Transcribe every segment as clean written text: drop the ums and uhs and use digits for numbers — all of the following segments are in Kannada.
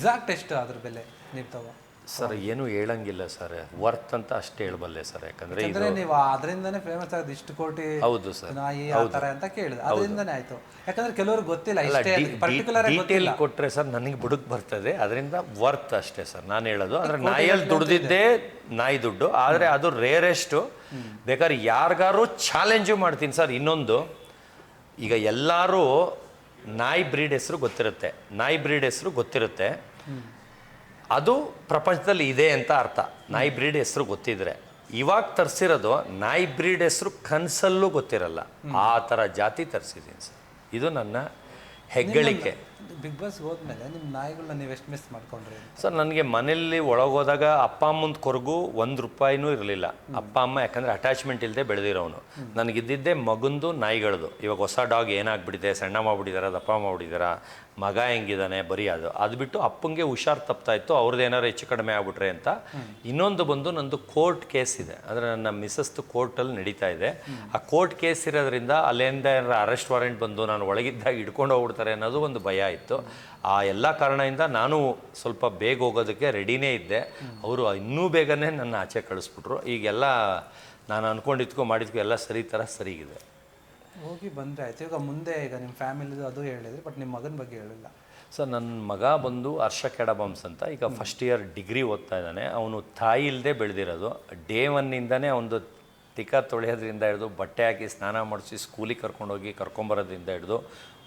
ಎಕ್ಸಾಕ್ಟ್ ಎಷ್ಟು ಅದ್ರ ಬೆಲೆ ನೀವು ತಗೋ ಸರ್ ಏನು ಹೇಳಂಗಿಲ್ಲ ಸರ್, ವರ್ತ್ ಅಂತ ಅಷ್ಟೇ ಹೇಳಬಲ್ಲೆ ಸರ್. ಯಾಕಂದರೆ ನೀವು ಅದರಿಂದನೇ ಫೇಮಸ್ ಆಗೋದು, ಇಷ್ಟು ಕೋಟಿ ಹೌದು ಸರ್, ನಾಯಿ ಆ ಥರ ಅಂತ ಕೇಳಿದೆ, ಅದರಿಂದನೇ ಆಯಿತು. ಯಾಕಂದ್ರೆ ಕೆಲವ್ರಿಗೆ ಗೊತ್ತಿಲ್ಲ, ಇಷ್ಟೇ ಪರ್ಟಿಕ್ಯುಲರ್ ಡೀಟೇಲ್ ಕೊಟ್ಟರೆ ಸರ್ ನನಗೆ ಬುಡಕ್ ಬರ್ತದೆ, ಅದರಿಂದ ವರ್ತ್ ಅಷ್ಟೇ ಸರ್ ನಾನು ಹೇಳೋದು. ಅಂದರೆ ನಾಯಲ್ಲಿ ದುಡ್ದಿದ್ದೇ ನಾಯಿ ದುಡ್ಡು, ಆದರೆ ಅದು ರೇರೆಸ್ಟು. ಬೇಕಾದ್ರೆ ಯಾರಿಗಾರು ಚಾಲೆಂಜು ಮಾಡ್ತೀನಿ ಸರ್. ಇನ್ನೊಂದು, ಈಗ ಎಲ್ಲರೂ ನಾಯಿ ಬ್ರೀಡ್ ಹೆಸರು ಗೊತ್ತಿರುತ್ತೆ, ನಾಯಿ ಬ್ರೀಡ್ ಹೆಸರು ಗೊತ್ತಿರುತ್ತೆ, ಅದು ಪ್ರಪಂಚದಲ್ಲಿ ಇದೆ ಅಂತ ಅರ್ಥ. ನಾಯಿ ಬ್ರೀಡ್ ಹೆಸರು ಗೊತ್ತಿದ್ರೆ, ಇವಾಗ ತರಿಸಿರೋದು ನಾಯಿ ಬ್ರೀಡ್ ಹೆಸರು ಕನಸಲ್ಲೂ ಗೊತ್ತಿರಲ್ಲ, ಆ ಥರ ಜಾತಿ ತರಿಸಿದ್ದೀನಿ ಸರ್. ಇದು ನನ್ನ ಹೆಗ್ಗಳಿಕೆ. ಬಿಗ್ ಬಾಸ್ ಹೋದ್ಮೇಲೆ ನಿಮ್ಮ ನಾಯಿಗಳನ್ನ ನೀವು ಎಷ್ಟು ಮಿಸ್ ಮಾಡ್ಕೊಂಡ್ರಿ ಸರ್? ನನಗೆ ಮನೆಯಲ್ಲಿ ಒಳಗೋದಾಗ ಅಪ್ಪ ಅಮ್ಮಂದು ಕೊರಗು ₹1 ಇರಲಿಲ್ಲ. ಅಪ್ಪ ಅಮ್ಮ ಯಾಕಂದರೆ ಅಟ್ಯಾಚ್ಮೆಂಟ್ ಇಲ್ಲದೆ ಬೆಳೆದಿರೋನು. ನನಗಿದ್ದಿದ್ದೇ ಮಗಂದು ನಾಯಿಗಳದು. ಇವಾಗ ಹೊಸ ಡಾಗ್ ಏನಾಗ್ಬಿಟ್ಟಿದೆ, ಸಣ್ಣ ಮಾಡ್ಬಿಟ್ಟಿದಾರ, ದಪ್ಪ ಮಾಡ್ಬಿಟ್ಟಿದಾರ, ಮಗ ಹೆಂಗಿದ್ದಾನೆ, ಬರೀ ಅದು ಬಿಟ್ಟು ಅಪ್ಪಂಗೆ ಹುಷಾರು ತಪ್ತಾ ಇತ್ತು, ಅವ್ರದ್ದು ಏನಾರು ಹೆಚ್ಚು ಕಡಿಮೆ ಆಗ್ಬಿಟ್ರೆ ಅಂತ. ಇನ್ನೊಂದು ಬಂದು ನಂದು ಕೋರ್ಟ್ ಕೇಸ್ ಇದೆ, ಅಂದರೆ ನನ್ನ ಮಿಸ್ಸಸ್ದು ಕೋರ್ಟಲ್ಲಿ ನಡೀತಾ ಇದೆ. ಆ ಕೋರ್ಟ್ ಕೇಸ್ ಇರೋದ್ರಿಂದ ಅಲ್ಲಿಂದ ಏನಾರು ಅರೆಸ್ಟ್ ವಾರೆಂಟ್ ಬಂದು ನಾನು ಒಳಗಿದ್ದಾಗ ಹಿಡ್ಕೊಂಡು ಹೋಗ್ಬಿಡ್ತಾರೆ ಅನ್ನೋದು ಒಂದು ಭಯ ಇತ್ತು. ಆ ಎಲ್ಲ ಕಾರಣದಿಂದ ನಾನು ಸ್ವಲ್ಪ ಬೇಗ ಹೋಗೋದಕ್ಕೆ ರೆಡಿನೇ ಇದ್ದೆ. ಅವರು ಇನ್ನೂ ಬೇಗನೆ ನನ್ನ ಆಚೆ ಕಳಿಸ್ಬಿಟ್ರು. ಈಗೆಲ್ಲ ನಾನು ಅಂದ್ಕೊಂಡಿದ್ಕೋ ಮಾಡಿದ್ಕೋ ಎಲ್ಲ ಸರಿಗಿದೆ. ಹೋಗಿ ಬಂದರೆ ಆಯ್ತು. ಈಗ ಮುಂದೆ ಈಗ ನಿಮ್ಮ ಫ್ಯಾಮಿಲಿದು ಅದು ಹೇಳಿದ್ರಿ, ಬಟ್ ನಿಮ್ಮ ಮಗನ ಬಗ್ಗೆ ಹೇಳಿಲ್ಲ ಸರ್. ನನ್ನ ಮಗ ಬಂದು ಹರ್ಷ ಕೆಡಬಂಸ್ ಅಂತ, ಈಗ ಫಸ್ಟ್ ಇಯರ್ ಡಿಗ್ರಿ ಓದ್ತಾ ಇದ್ದಾನೆ. ಅವನು ತಾಯಿ ಇಲ್ಲದೆ ಬೆಳೆದಿರೋದು. ಡೇ 1ಇಂದನೇ ಅವನದು ತಿಕ್ಕ ತೊಳೆಯೋದ್ರಿಂದ ಹಿಡಿದು, ಬಟ್ಟೆ ಹಾಕಿ ಸ್ನಾನ ಮಾಡಿಸಿ ಸ್ಕೂಲಿಗೆ ಕರ್ಕೊಂಡೋಗಿ ಕರ್ಕೊಂಬರೋದ್ರಿಂದ ಹಿಡಿದು,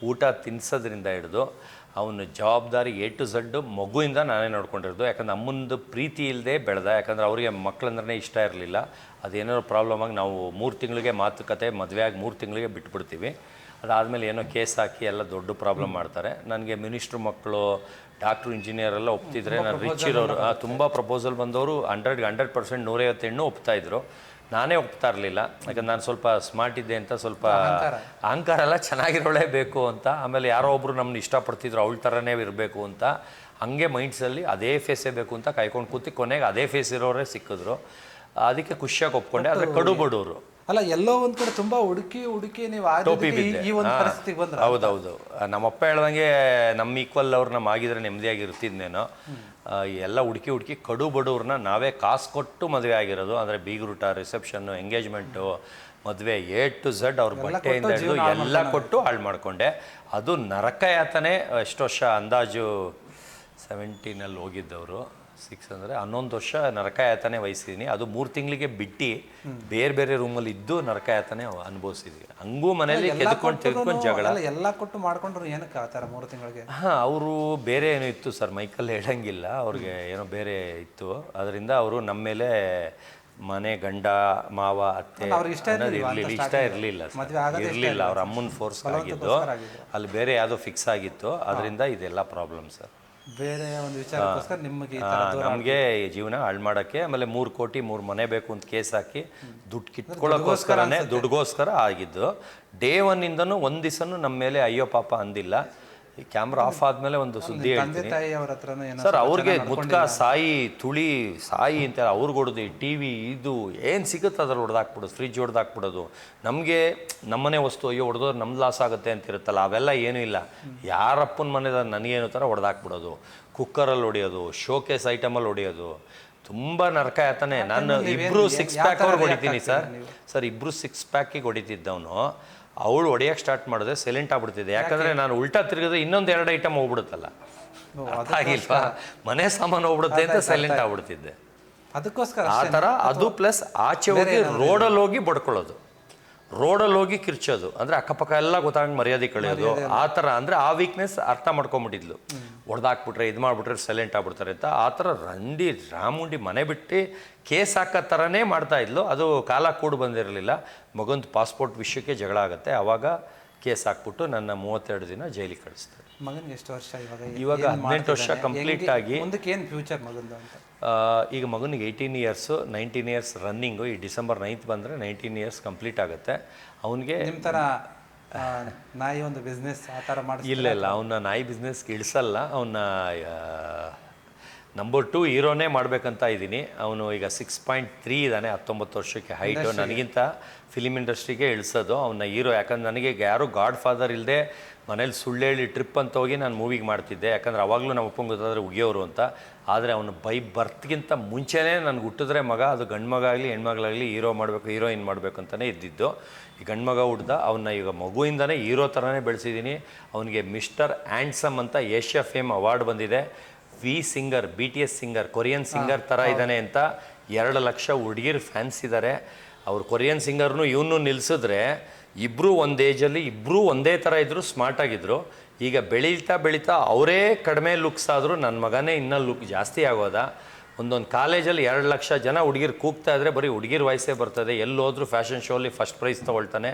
ಊಟ ತಿನ್ನಿಸೋದ್ರಿಂದ ಹಿಡಿದು, ಅವನ ಜವಾಬ್ದಾರಿ A to Z ಮಗುವಿಂದ ನಾನೇ ನೋಡ್ಕೊಂಡಿರೋದು. ಯಾಕಂದ್ರೆ ಅಮ್ಮಂದು ಪ್ರೀತಿ ಇಲ್ಲದೆ ಬೆಳೆದ. ಯಾಕಂದರೆ ಅವರಿಗೆ ಮಕ್ಕಳಂದ್ರೆ ಇಷ್ಟ ಇರಲಿಲ್ಲ. ಅದೇನಾದ್ರು ಪ್ರಾಬ್ಲಮ್ ಆಗಿ ನಾವು 3 ತಿಂಗಳಿಗೆ ಮಾತುಕತೆ, ಮದುವೆ ಆಗಿ 3 ತಿಂಗಳಿಗೆ ಬಿಟ್ಬಿಡ್ತೀವಿ. ಅದಾದಮೇಲೆ ಏನೋ ಕೇಸ್ ಹಾಕಿ ಎಲ್ಲ ದೊಡ್ಡ ಪ್ರಾಬ್ಲಮ್ ಮಾಡ್ತಾರೆ. ನನಗೆ ಮಿನಿಸ್ಟ್ರ್ ಮಕ್ಕಳು, ಡಾಕ್ಟ್ರು, ಇಂಜಿನಿಯರ್ ಎಲ್ಲ ಒಪ್ತಿದ್ರೆ, ನಾನು ರಿಚ್ ಇರೋರು, ತುಂಬ ಪ್ರಪೋಸಲ್ ಬಂದವರು 100% 150 ಹೆಣ್ಣು ಒಪ್ತಾಯಿದ್ರು. ನಾನೇ ಒಪ್ತಾ ಇರಲಿಲ್ಲ. ಯಾಕಂದ್ರೆ ನಾನು ಸ್ವಲ್ಪ ಸ್ಮಾರ್ಟ್ ಇದ್ದೆ ಅಂತ, ಸ್ವಲ್ಪ ಅಹಂಕಾರ ಎಲ್ಲ ಚೆನ್ನಾಗಿರೋಳೇ ಬೇಕು ಅಂತ. ಆಮೇಲೆ ಯಾರೋ ಒಬ್ಬರು ನಮ್ಮನ್ನ ಇಷ್ಟಪಡ್ತಿದ್ರು, ಅವಳ ಥರನೇ ಇರಬೇಕು ಅಂತ. ಹಾಗೆ ಮೈಂಡ್ಸಲ್ಲಿ ಅದೇ ಫೇಸೇ ಬೇಕು ಅಂತ ಕಾಯ್ಕೊಂಡು ಕೂತಿ, ಕೊನೆಗೆ ಅದೇ ಫೇಸ್ ಇರೋರೇ ಸಿಕ್ಕಿದ್ರು. ಅದಕ್ಕೆ ಖುಷಿಯಾಗಿ ಒಪ್ಕೊಂಡೆ. ಆದರೆ ಕಡು ಬಡವರು ಅಲ್ಲ, ಎಲ್ಲೋ ಒಂದು ಕಡೆ ತುಂಬ ಹುಡುಕಿ ನೀವು ಈ ಒಂದು ಪರಿಸ್ಥಿತಿಗೆ ಬಂದ್ರೆ. ಹೌದೌದು. ನಮ್ಮಪ್ಪ ಹೇಳ್ದಂಗೆ ನಮ್ಮ ಈಕ್ವಲ್ ಅವ್ರು ನಮ್ಮ ಆಗಿದ್ರೆ ನೆಮ್ಮದಿಯಾಗಿ ಇರ್ತಿದ್ನೇನೋ. ಎಲ್ಲ ಹುಡುಕಿ ಕಡು ಬಡವ್ರನ್ನ ನಾವೇ ಕಾಸು ಕೊಟ್ಟು ಮದುವೆ ಆಗಿರೋದು. ಅಂದರೆ ಬೀಗ್ರೂಟ, ರಿಸೆಪ್ಷನ್ನು, ಎಂಗೇಜ್ಮೆಂಟು, ಮದುವೆ A to Z ಅವ್ರ ಬಟ್ಟೆಯಿಂದ ಹಿಡಿದು ಎಲ್ಲ ಕೊಟ್ಟು ಹಾಳು ಮಾಡಿಕೊಂಡೆ. ಅದು ನರಕ ಯಾತನೆ. ಎಷ್ಟು ವರ್ಷ ಅಂದಾಜು 17 ಹೋಗಿದ್ದವರು, 6 ಅಂದರೆ 11 ವರ್ಷ ನರಕಯಾತನೆ ವಹಿಸಿದ್ದೀನಿ. ಅದು 3 ತಿಂಗಳಿಗೆ ಬಿಟ್ಟು ಬೇರೆ ರೂಮಲ್ಲಿ ಇದ್ದು ನರಕಯಾತನೆ ಅನುಭವಿಸಿದ್ವಿ. ಹಂಗೂ ಮನೇಲಿ ತೆಗೆದುಕೊಂಡು ಜಗಳ ಎಲ್ಲ ಕೊಟ್ಟು ಮಾಡ್ಕೊಂಡ್ರು. ಏನಕ್ಕೆ ಆ ಥರ 3 ತಿಂಗಳಿಗೆ? ಅವರು ಬೇರೆ ಏನೋ ಇತ್ತು ಸರ್, ಮೈಕಲ್ಲಿ ಹೇಳಂಗಿಲ್ಲ. ಅವ್ರಿಗೆ ಏನೋ ಬೇರೆ ಇತ್ತು. ಅದರಿಂದ ಅವರು ನಮ್ಮ ಮೇಲೆ ಮನೆ ಗಂಡ ಮಾವ ಅತ್ತೆ ಇಷ್ಟ ಇರಲಿಲ್ಲ. ಅವ್ರ ಅಮ್ಮನ ಫೋರ್ಸ್ ಆಗಿದ್ದು, ಅಲ್ಲಿ ಬೇರೆ ಯಾವುದೋ ಫಿಕ್ಸ್ ಆಗಿತ್ತು. ಅದರಿಂದ ಇದೆಲ್ಲ ಪ್ರಾಬ್ಲಮ್ ಸರ್. ಬೇರೆ ಒಂದು ವಿಚಾರಕ್ಕೋಸ್ಕರ ನಮಗೆ ಜೀವನ ಹಾಳು ಮಾಡೋಕ್ಕೆ. ಆಮೇಲೆ 3 ಕೋಟಿ 3 ಮನೆ ಬೇಕು ಅಂತ ಕೇಸ್ ಹಾಕಿ ದುಡ್ಡು ಕಿತ್ಕೊಳ್ಳೋಕ್ಕೋಸ್ಕರನೇ, ದುಡ್ಡುಗೋಸ್ಕರ ಆಗಿದ್ದು. ಡೇ 1ಇಂದನೂ ಒಂದು ದಿವಸನೂ ನಮ್ಮ ಮೇಲೆ ಅಯ್ಯೋ ಪಾಪ ಅಂದಿಲ್ಲ. ಈ ಕ್ಯಾಮ್ರಾ ಆಫ್ ಆದಮೇಲೆ ಒಂದು ಸುದ್ದಿ ಹೇಳ್ತೀನಿ ಸರ್. ಅವ್ರಿಗೆ ಮುದ್ಕ ಸಾಯಿ, ತುಳಿ ಸಾಯಿ ಅಂತ ಅವ್ರಿಗೆ ಹೊಡೆದು, ಟಿವಿ ಇದು ಏನು ಸಿಗುತ್ತೆ ಅದ್ರಲ್ಲಿ ಹೊಡೆದಾಕ್ಬಿಡೋದು, ಫ್ರಿಜ್ ಹೊಡೆದಾಕ್ಬಿಡೋದು. ನಮಗೆ ನಮ್ಮನೆ ವಸ್ತು ಅಯ್ಯೋ ಹೊಡೆದೋರು ನಮ್ದು ಲಾಸ್ ಆಗುತ್ತೆ ಅಂತ ಇರುತ್ತಲ್ಲ, ಅವೆಲ್ಲ ಏನೂ ಇಲ್ಲ. ಯಾರಪ್ಪನ ಮನೆದ ನನಗೇನು ಥರ ಹೊಡೆದಾಕ್ಬಿಡೋದು, ಕುಕ್ಕರಲ್ಲಿ ಹೊಡೆಯೋದು, ಶೋಕೇಸ್ ಐಟಮಲ್ಲಿ ಹೊಡೆಯೋದು, ತುಂಬ ನರಕ ಯಾತನೆ. ನಾನು 2 6 ಪ್ಯಾಕ್ ಅವ್ರಿಗೆ ಹೊಡಿತೀನಿ ಸರ್. 2 6 ಪ್ಯಾಕಿಗೆ ಹೊಡಿತಿದ್ದವನು ಅವಳು ಹೊಡೆಯೋಕ್ಕೆ ಸ್ಟಾರ್ಟ್ ಮಾಡಿದ್ರೆ ಸೈಲೆಂಟ್ ಆಗ್ಬಿಡ್ತಿದ್ದೆ. ಯಾಕಂದರೆ ನಾನು ಉಲ್ಟಾ ತಿರುಗಿದ್ರೆ ಇನ್ನೊಂದು 2 ಐಟಮ್ ಹೋಗ್ಬಿಡುತ್ತಲ್ಲ, ಆಗಿಲ್ವಾ, ಮನೆ ಸಾಮಾನು ಹೋಗ್ಬಿಡುತ್ತೆ ಅಂತ ಸೈಲೆಂಟ್ ಆಗ್ಬಿಡ್ತಿದ್ದೆ. ಅದಕ್ಕೋಸ್ಕರ ಆ ಥರ. ಅದು ಪ್ಲಸ್ ಆಚೆ ಹೋಗಿ ರೋಡಲ್ಲಿ ಹೋಗಿ ಬಡ್ಕೊಳ್ಳೋದು, ರೋಡಲ್ಲಿ ಹೋಗಿ ಕಿರ್ಚೋದು, ಅಂದರೆ ಅಕ್ಕಪಕ್ಕ ಎಲ್ಲ ಗೊತ್ತಾಗಿ ಮರ್ಯಾದೆ ಕಳೆಯೋದು. ಆ ಥರ ಅಂದರೆ ಆ ವೀಕ್ನೆಸ್ ಅರ್ಥ ಮಾಡ್ಕೊಂಬಿಟ್ಟಿದ್ಲು. ಹೊಡೆದಾಕ್ಬಿಟ್ರೆ ಇದು ಮಾಡಿಬಿಟ್ರೆ ಸೈಲೆಂಟ್ ಆಗ್ಬಿಡ್ತಾರೆ ಅಂತ. ಆ ಥರ ರಾಮುಂಡಿ ಮನೆ ಬಿಟ್ಟು ಕೇಸ್ ಹಾಕೋ ಥರನೇ ಮಾಡ್ತಾಯಿದ್ಲು. ಅದು ಕಾಲ ಕೂಡ ಬಂದಿರಲಿಲ್ಲ. ಮಗಂದು ಪಾಸ್ಪೋರ್ಟ್ ವಿಷಯಕ್ಕೆ ಜಗಳ ಆಗುತ್ತೆ, ಆವಾಗ ಕೇಸ್ ಹಾಕ್ಬಿಟ್ಟು ನನ್ನ 32 ದಿನ ಜೈಲಿಗೆ ಕಳಿಸ್ತಾರೆ. ಮಗನಿಗೆ ಎಷ್ಟು ವರ್ಷ ಇವಾಗ 18 ವರ್ಷ ಕಂಪ್ಲೀಟ್ ಆಗಿ. ಮುಂದಕ್ಕೆ ಏನು ಫ್ಯೂಚರ್ ಮಗಂದು ಅಂತ? ಈಗ ಮಗನಿಗೆ 18 ಇಯರ್ಸು, 19 ಇಯರ್ಸ್ ರನ್ನಿಂಗು. ಈ ಡಿಸೆಂಬರ್ 9 ಬಂದರೆ 19 ಇಯರ್ಸ್ ಕಂಪ್ಲೀಟ್ ಆಗುತ್ತೆ. ಅವನಿಗೆ ನಿಮ್ಮ ಥರ ನಾಯಿ ಒಂದು ಬಿಸ್ನೆಸ್ ಆ ಥರ ಮಾಡಿ? ಇಲ್ಲ, ಅವನ್ನ ನಾಯಿ ಬಿಸ್ನೆಸ್ಗೆ ಇಳಿಸಲ್ಲ. ಅವನ್ನ ನಂಬರ್ 2 ಹೀರೋನೇ ಮಾಡಬೇಕಂತ ಇದ್ದೀನಿ. ಅವನು ಈಗ 6.3 ಇದ್ದಾನೆ, 19 ವರ್ಷಕ್ಕೆ ಹೈಟು. ನನಗಿಂತ ಫಿಲಿಮ್ ಇಂಡಸ್ಟ್ರಿಗೆ ಇಳಿಸೋದು ಅವನ್ನ ಹೀರೋ. ಯಾಕಂದ್ರೆ ನನಗೆ ಯಾರು ಗಾಡ್ ಫಾದರ್ ಇಲ್ಲದೆ ಮನೇಲಿ ಸುಳ್ಳು ಹೇಳಿ ಟ್ರಿಪ್ ಅಂತ ಹೋಗಿ ನಾನು ಮೂವಿಗೆ ಮಾಡ್ತಿದ್ದೆ. ಯಾಕಂದ್ರೆ ಅವಾಗಲೂ ನಮ್ಮ ಅಪ್ಪಂಗೆ ಗೊತ್ತಾದರೆ ಉಗಿಯೋರು ಅಂತ. ಆದರೆ ಅವನು ಬೈ ಬರ್ತ್ಗಿಂತ ಮುಂಚೆನೇ ನನಗೆ ಹುಟ್ಟಿದ್ರೆ ಮಗ, ಅದು ಗಂಡು ಮಗ ಆಗಲಿ ಹೆಣ್ಮಗಳಾಗಲಿ ಹೀರೋ ಮಾಡಬೇಕು, ಹೀರೋಯಿನ್ ಮಾಡಬೇಕು ಅಂತಲೇ ಇದ್ದಿದ್ದು. ಈ ಗಂಡು ಮಗ ಹುಡ್ದ ಅವನ್ನ ಈಗ ಮಗುವಿಂದನೇ ಹೀರೋ ಥರನೇ ಬೆಳೆಸಿದ್ದೀನಿ. ಅವನಿಗೆ ಮಿಸ್ಟರ್ ಹ್ಯಾಂಡ್ಸಮ್ ಅಂತ ಏಷ್ಯಾ ಫೇಮ್ ಅವಾರ್ಡ್ ಬಂದಿದೆ. Singer, BTS singer, Korean singer ಥರ ಇದ್ದಾನೆ ಅಂತ 2 ಲಕ್ಷ ಹುಡುಗಿರು ಫ್ಯಾನ್ಸ್ ಇದ್ದಾರೆ. ಅವ್ರು ಕೊರಿಯನ್ ಸಿಂಗರ್ನು ಇವನು ನಿಲ್ಲಿಸಿದ್ರೆ ಇಬ್ಬರು ಒಂದು ಏಜಲ್ಲಿ ಇಬ್ಬರೂ ಒಂದೇ ಥರ ಇದ್ದರು, ಸ್ಮಾರ್ಟಾಗಿದ್ದರು. ಈಗ ಬೆಳೀತಾ ಅವರೇ ಕಡಿಮೆ ಲುಕ್ಸ್ ಆದರೂ ನನ್ನ ಮಗನೇ ಇನ್ನೂ ಲುಕ್ ಜಾಸ್ತಿ ಆಗೋದ. ಒಂದೊಂದು ಕಾಲೇಜಲ್ಲಿ 2 ಲಕ್ಷ ಜನ ಹುಡುಗಿರು ಕೂಗ್ತಾ ಇದ್ರೆ ಬರೀ ಹುಡುಗಿರ ವಯಸ್ಸೇ ಬರ್ತದೆ. ಎಲ್ಲೋದ್ರೂ ಫ್ಯಾಷನ್ ಶೋ ಅಲ್ಲಿ ಫಸ್ಟ್ ಪ್ರೈಸ್ ತೊಗೊಳ್ತಾನೆ,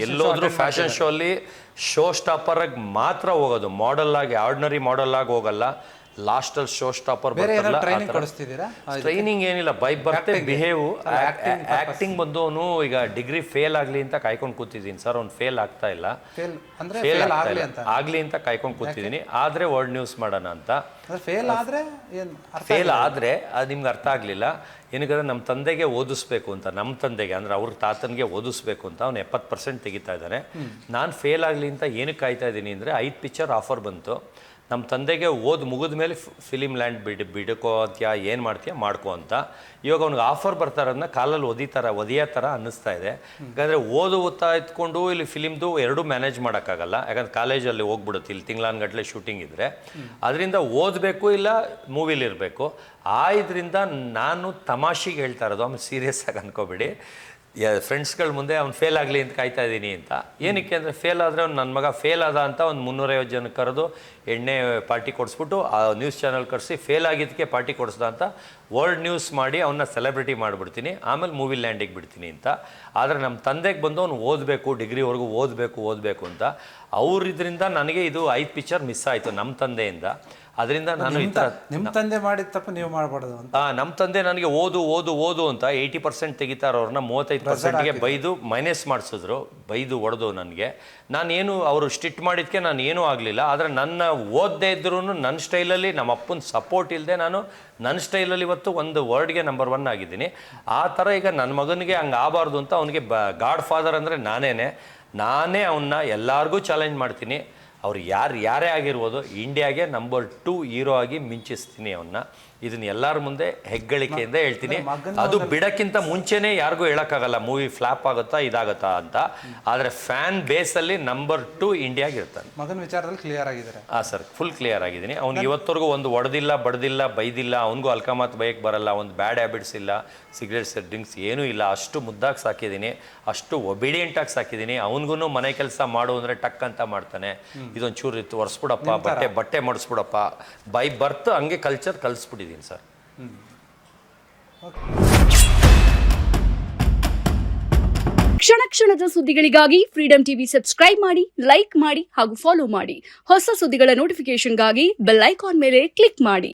ಎಲ್ಲೋದ್ರೂ ಫ್ಯಾಷನ್ ಶೋ ಅಲ್ಲಿ ಶೋ ಸ್ಟಾಪರಾಗಿ ಮಾತ್ರ ಹೋಗೋದು, ಮಾಡೆಲ್ ಆಗಿ, ಆರ್ಡಿನರಿ ಮಾಡೆಲ್ ಆಗಿ ಹೋಗಲ್ಲ. ಲಾಸ್ಟಲ್ಲಿ ಶೋ ಸ್ಟಾಪರ್ ಬರ್ತಲ್ಲ. ಟ್ರೈನಿಂಗ್ ಏನಿಲ್ಲ, ಬೈ ಬರ್ತೆ ಬಿಹೇವ್. ಆ್ಯಕ್ಟಿಂಗ್ ಬಂದು ಅವನು ಈಗ ಡಿಗ್ರಿ ಫೇಲ್ ಆಗಲಿ ಅಂತ ಕಾಯ್ಕೊಂಡು ಕೂತಿದ್ದೀನಿ ಸರ್. ಅವ್ನು ಫೇಲ್ ಆಗ್ತಾ ಇಲ್ಲ, ಆಗಲಿ ಅಂತ ಕಾಯ್ಕೊಂಡು ಕೂತಿದ್ದೀನಿ. ಆದರೆ ವರ್ಲ್ಡ್ ನ್ಯೂಸ್ ಮಾಡೋಣ ಅಂತ. ಫೇಲ್ ಆದರೆ ಅದು ನಿಮ್ಗೆ ಅರ್ಥ ಆಗಲಿಲ್ಲ. ಏನಕ್ಕೆ ನಮ್ಮ ತಂದೆಗೆ ಓದಿಸ್ಬೇಕು ಅಂತ, ನಮ್ಮ ತಂದೆಗೆ ಅಂದರೆ ಅವ್ರ ತಾತನಿಗೆ ಓದಿಸ್ಬೇಕು ಅಂತ ಅವ್ನು 70% ತೆಗಿತಾ ಇದ್ದಾನೆ. ನಾನು ಫೇಲ್ ಆಗಲಿ ಅಂತ ಏನಕ್ಕೆ ಕಾಯ್ತಾ ಇದ್ದೀನಿ ಅಂದರೆ 5 ಪಿಕ್ಚರ್ ಆಫರ್ ಬಂತು. ನಮ್ಮ ತಂದೆಗೆ ಮುಗಿದ ಮೇಲೆ ಫಿಲಿಮ್ ಲ್ಯಾಂಡ್ ಬಿಡ್ಕೋ ಅಂತ್ಯಾ, ಏನು ಮಾಡ್ತೀಯ ಮಾಡ್ಕೋ ಅಂತ. ಇವಾಗ ಅವ್ನಿಗೆ ಆಫರ್ ಬರ್ತಾರನ್ನ ಕಾಲಲ್ಲಿ ಒದಿಯೋ ಥರ ಅನ್ನಿಸ್ತಾ ಇದೆ. ಯಾಕಂದರೆ ಓದ್ತಾ ಇದ್ಕೊಂಡು ಇಲ್ಲಿ ಫಿಲಿಮ್ದು ಎರಡೂ ಮ್ಯಾನೇಜ್ ಮಾಡೋಕ್ಕಾಗಲ್ಲ. ಯಾಕಂದ್ರೆ ಕಾಲೇಜಲ್ಲಿ ಹೋಗ್ಬಿಡುತ್ತೆ, ಇಲ್ಲಿ ತಿಂಗಳಾನ್ಗಟ್ಲೆ ಶೂಟಿಂಗ್ ಇದ್ದರೆ. ಅದರಿಂದ ಓದಬೇಕು ಇಲ್ಲ ಮೂವಿಲಿರಬೇಕು. ಇದರಿಂದ ನಾನು ತಮಾಷೆಗೆ ಹೇಳ್ತಾ ಇರೋದು, ಆಮೇಲೆ ಸೀರಿಯಸ್ ಆಗಿ ಅನ್ಕೋಬೇಡಿ. ಫ್ರೆಂಡ್ಸ್ಗಳ ಮುಂದೆ ಅವ್ನು ಫೇಲ್ ಆಗಲಿ ಅಂತ ಕಾಯ್ತಾ ಇದ್ದೀನಿ ಅಂತ. ಏನಕ್ಕೆ ಅಂದರೆ ಫೇಲ್ ಆದರೆ ಅವ್ನು ನನ್ನ ಮಗ ಫೇಲ್ ಆದ ಅಂತ ಒಂದು 350 ಜನಕ್ಕೆ ಕರೆದು ಎಣ್ಣೆ ಪಾರ್ಟಿ ಕೊಡಿಸ್ಬಿಟ್ಟು ಆ ನ್ಯೂಸ್ ಚಾನಲ್ ಕರೆಸಿ ಫೇಲ್ ಆಗಿದ್ದಕ್ಕೆ ಪಾರ್ಟಿ ಕೊಡಿಸ್ದ ಅಂತ ವರ್ಲ್ಡ್ ನ್ಯೂಸ್ ಮಾಡಿ ಅವನ್ನ ಸೆಲೆಬ್ರಿಟಿ ಮಾಡಿಬಿಡ್ತೀನಿ, ಆಮೇಲೆ ಮೂವಿ ಲ್ಯಾಂಡಿಗೆ ಬಿಡ್ತೀನಿ ಅಂತ. ಆದರೆ ನಮ್ಮ ತಂದೆಗೆ ಬಂದು ಅವ್ನು ಓದಬೇಕು, ಡಿಗ್ರಿವರೆಗೂ ಓದಬೇಕು ಅಂತ. ಇದರಿಂದ ನನಗೆ ಇದು 5 ಪಿಕ್ಚರ್ ಮಿಸ್ ಆಯಿತು ನಮ್ಮ ತಂದೆಯಿಂದ. ಅದರಿಂದ ನಾನು ನಿಮ್ಮ ತಂದೆ ಮಾಡಿದ ತಪ್ಪು ನೀವು ಮಾಡಬಾರ್ದು ಅಂತ. ನಮ್ಮ ತಂದೆ ನನಗೆ ಓದು ಅಂತ 80% ತೆಗಿತಾರವ್ರನ್ನ 35%ಗೆ ಬೈದು ಮೈನಸ್ ಮಾಡಿಸಿದ್ರು, ಬೈದು ಹೊಡೆದು ನನಗೆ. ನಾನೇನು ಅವರು ಸ್ಟಿಟ್ ಮಾಡಿದ್ದಕ್ಕೆ ನಾನು ಏನೂ ಆಗಲಿಲ್ಲ. ಆದರೆ ನನ್ನ ಓದದೇ ಇದ್ರೂ ನನ್ನ ಸ್ಟೈಲಲ್ಲಿ ನಮ್ಮ ಅಪ್ಪನ ಸಪೋರ್ಟ್ ಇಲ್ಲದೆ ನಾನು ನನ್ನ ಸ್ಟೈಲಲ್ಲಿ ಇವತ್ತು ಒಂದು ವರ್ಡ್ಗೆ ನಂಬರ್ 1 ಆಗಿದ್ದೀನಿ. ಆ ಥರ ಈಗ ನನ್ನ ಮಗನಿಗೆ ಹಂಗೆ ಆಗಬಾರ್ದು ಅಂತ ಅವನಿಗೆ ಗಾಡ್ ಫಾದರ್ ಅಂದರೆ ನಾನೇ ಅವನ್ನ ಎಲ್ಲರಿಗೂ ಚಾಲೆಂಜ್ ಮಾಡ್ತೀನಿ. ಅವ್ರು ಯಾರೇ ಆಗಿರ್ಬೋದು, ಇಂಡಿಯಾಗೆ ನಂಬರ್ 2 ಹೀರೋ ಆಗಿ ಮಿಂಚಿಸ್ತೀನಿ ಅವನ್ನ. ಇದನ್ನ ಎಲ್ಲರ ಮುಂದೆ ಹೆಗ್ಗಳಿಕೆಯಿಂದ ಹೇಳ್ತೀನಿ. ಅದು ಬಿಡಕ್ಕಿಂತ ಮುಂಚೆನೇ ಯಾರಿಗೂ ಹೇಳೋಕ್ಕಾಗಲ್ಲ ಮೂವಿ ಫ್ಲಾಪ್ ಆಗುತ್ತಾ ಇದಾಗುತ್ತಾ ಅಂತ. ಆದರೆ ಫ್ಯಾನ್ ಬೇಸಲ್ಲಿ ನಂಬರ್ 2 ಇಂಡಿಯಾಗೆ ಇರ್ತಾನೆ. ಮಗನ ವಿಚಾರದಲ್ಲಿ ಕ್ಲಿಯರ್ ಆಗಿದ್ದಾರೆ? ಸರ್, ಫುಲ್ ಕ್ಲಿಯರ್ ಆಗಿದ್ದೀನಿ. ಅವ್ನಿಗೆ ಇವತ್ತವರೆಗೂ ಒಂದು ಹೊಡೆದಿಲ್ಲ, ಬಡ್ದಿಲ್ಲ, ಬೈದಿಲ್ಲ. ಅವನಿಗೂ ಅಲ್ಕಮಾತ್ ಬೈಕ್ ಬರಲ್ಲ, ಒಂದು ಬ್ಯಾಡ್ ಹ್ಯಾಬಿಟ್ಸ್ ಇಲ್ಲ, ಸಿಗರೇಟ್ಸ್ ಡ್ರಿಂಕ್ಸ್ ಏನೂ ಇಲ್ಲ. ಅಷ್ಟು ಮುದ್ದಾಗಿ ಸಾಕಿದ್ದೀನಿ, ಅಷ್ಟು ಒಬಿಡಿಯೆಂಟಾಗಿ ಸಾಕಿದ್ದೀನಿ. ಅವನಿಗೂ ಮನೆ ಕೆಲಸ ಮಾಡು ಅಂದರೆ ಟಕ್ ಅಂತ ಮಾಡ್ತಾನೆ. ಇದೊಂದು ಚೂರು ಇತ್ತು, ಒರೆಸ್ಬಿಡಪ್ಪ, ಬಟ್ಟೆ ಮಾಡಿಸ್ಬಿಡಪ್ಪ. ಬೈ ಬರ್ತ್ ಹಂಗೆ ಕಲ್ಚರ್ ಕಲಿಸ್ಬಿಟ್ಟಿದ್ದೀನಿ ಸರ್. ಕ್ಷಣದ ಸುದ್ದಿಗಳಿಗಾಗಿ ಫ್ರೀಡಂ ಟಿವಿ ಸಬ್ಸ್ಕ್ರೈಬ್ ಮಾಡಿ, ಲೈಕ್ ಮಾಡಿ ಹಾಗೂ ಫಾಲೋ ಮಾಡಿ. ಹೊಸ ಸುದ್ದಿಗಳ ನೋಟಿಫಿಕೇಶನ್ಗಾಗಿ ಬೆಲ್ ಐಕಾನ್ ಮೇಲೆ ಕ್ಲಿಕ್ ಮಾಡಿ.